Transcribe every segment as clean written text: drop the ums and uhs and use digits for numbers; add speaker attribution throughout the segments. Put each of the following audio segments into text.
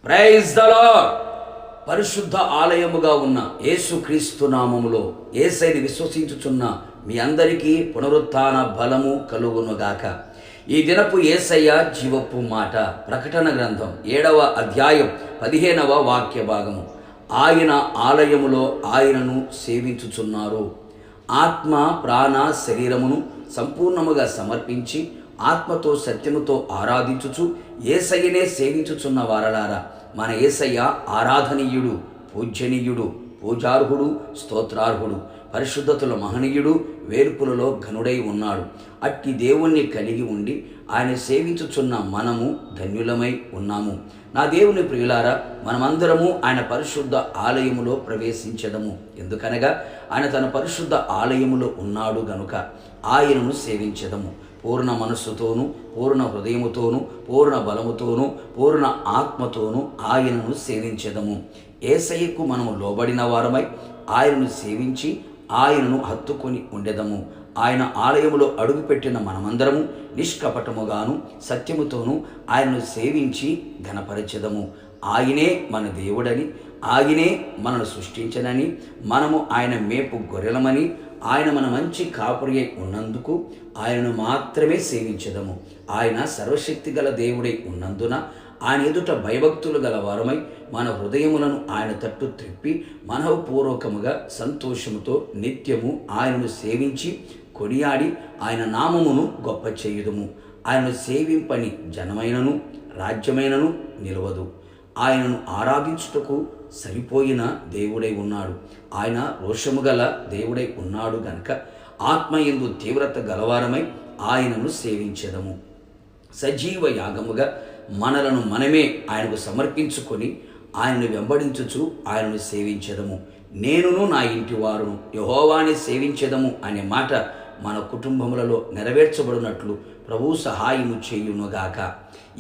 Speaker 1: Praise the lord. పరిశుద్ధ ఆలయముగా ఉన్న యేసుక్రీస్తు నామములో యేసయ్యని విశ్వసించుచున్న మీ అందరికీ పునరుత్థాన బలము కలుగునుగాక. ఈ దినపు యేసయ్య జీవపు మాట. ప్రకటన గ్రంథం 7వ అధ్యాయం 15వ వాక్య భాగము. ఆయన ఆలయములో ఆయనను సేవించుచున్నారు. ఆత్మ ప్రాణ శరీరమును సంపూర్ణముగా సమర్పించి ఆత్మతో సత్యముతో ఆరాధించుచు యేసయ్యనే సేవించుచున్న వారలారా, మన యేసయ్య ఆరాధనీయుడు, పూజ్యనీయుడు, పూజార్హుడు, స్తోత్రార్హుడు, పరిశుద్ధతుల మహనీయుడు, వేర్పులలో ఘనుడై ఉన్నాడు. అట్టి దేవుణ్ణి కలిగి ఉండి ఆయన సేవించుచున్న మనము ధన్యులమై ఉన్నాము. నా దేవుని ప్రియులారా, మనమందరము ఆయన పరిశుద్ధ ఆలయములో ప్రవేశించదము. ఎందుకనగా ఆయన తన పరిశుద్ధ ఆలయములో ఉన్నాడు గనుక ఆయనను సేవించదము. పూర్ణ మనస్సుతోనూ, పూర్ణ హృదయముతోనూ, పూర్ణ బలముతోనూ, పూర్ణ ఆత్మతోనూ ఆయనను సేవించదము. యేసయ్యకు మనము లోబడిన వారమై ఆయనను సేవించి ఆయనను హత్తుకొని ఉండెదము. ఆయన ఆలయములో అడుగుపెట్టిన మనమందరము నిష్కపటముగాను సత్యముతోనూ ఆయనను సేవించి ఘనపరచెదము. ఆయనే మన దేవుడని, ఆయనే మనను సృష్టించనని, మనము ఆయన మేపు గొర్రెలమని, ఆయన మన మంచి కాపురి అయి ఉన్నందుకు ఆయనను మాత్రమే సేవించదము. ఆయన సర్వశక్తి గల దేవుడై ఉన్నందున ఆయన ఎదుట భయభక్తులు గల వారమై మన హృదయములను ఆయన తట్టు త్రిప్పి మనఃపూర్వకముగా సంతోషముతో నిత్యము ఆయనను సేవించి కొనియాడి ఆయన నామమును గొప్ప చేయుదుము. ఆయనను సేవింపని జనమైనను రాజ్యమైనను నిలవదు. ఆయనను ఆరాధించుటకు సరిపోయిన దేవుడై ఉన్నాడు. ఆయన రోషము గల దేవుడై ఉన్నాడు గనుక ఆత్మయందు తీవ్రత గలవారమై ఆయనను సేవించెదము. సజీవ యాగముగా మనలను మనమే ఆయనకు సమర్పించుకొని ఆయనను వెంబడించుచు ఆయనను సేవించెదము. నేనును నా ఇంటి వారును యెహోవాని సేవించెదము అనే మాట మన కుటుంబములలో నెరవేర్చబడినట్లు ప్రభువు సహాయము చేయునుగాక.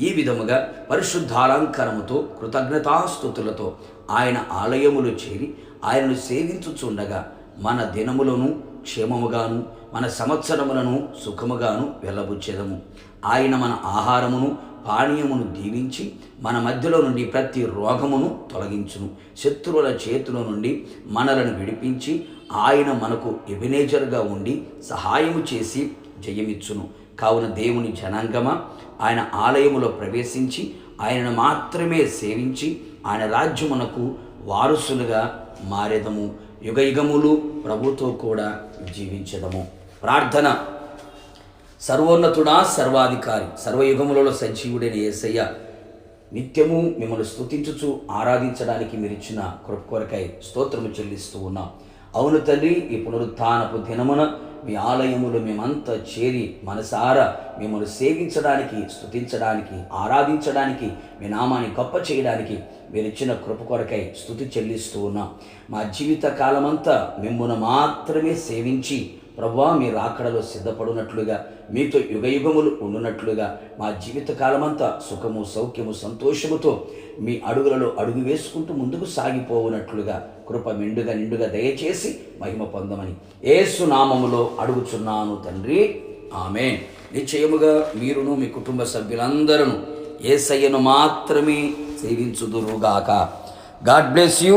Speaker 1: ఈ విధముగా పరిశుద్ధాలంకరముతో కృతజ్ఞతాస్తుతులతో ఆయన ఆలయములు చేరి ఆయనను సేవించుచుండగా మన దినములను క్షేమముగాను మన సంవత్సరములను సుఖముగాను వెళ్ళబుచ్చెదము. ఆయన మన ఆహారమును పానీయమును దీవించి మన మధ్యలో నుండి ప్రతి రోగమును తొలగించును. శత్రువుల చేతుల నుండి మనలను విడిపించి ఆయన మనకు ఎబెనేజర్గా ఉండి సహాయము చేసి జయమిచ్చును. కావున దేవుని జనాంగమా, ఆయన ఆలయములో ప్రవేశించి ఆయనను మాత్రమే సేవించి ఆయన రాజ్యమునకు వారసులుగా మారెదము. యుగయుగములు ప్రభుతో కూడా జీవించదము. ప్రార్థన. సర్వోన్నతుడా, సర్వాధికారి, సర్వయుగములలో సజీవుడైన యేసయ్య, నిత్యము మిమ్మల్ని స్తుతించుచు ఆరాధించడానికి మీరు ఇచ్చిన కృప కొరకై స్తోత్రము చెల్లిస్తూ ఉన్నాం. అవును తండ్రి, ఈ పునరుత్థానపు దినమున మీ ఆలయములో మేమంతా చేరి మనసారా మిమ్మల్ని సేవించడానికి, స్తుతించడానికి, ఆరాధించడానికి, మీ నామాన్ని గొప్ప చేయడానికి మీరు ఇచ్చిన కృప కొరకై స్తుతి చెల్లిస్తూ ఉన్నాం. మా జీవిత కాలమంతా మిమ్మల్ని మాత్రమే సేవించి ప్రభువా మీ రాకడలో సిద్ధపడినట్లుగా, మీతో యుగయుగములు ఉండునట్లుగా మా జీవిత కాలమంతా సుఖము, సౌఖ్యము, సంతోషముతో మీ అడుగులలో అడుగు వేసుకుంటూ ముందుకు సాగిపోవునట్లుగా కృప మెండుగా నిండుగా దయచేసి మహిమ పొందమని యేసు నామములో అడుగుచున్నాను తండ్రి, ఆమేన్. నిశ్చయముగా మీరును మీ కుటుంబ సభ్యులందరూ యేసయ్యను మాత్రమే సేవించుదురుగాక. God bless you.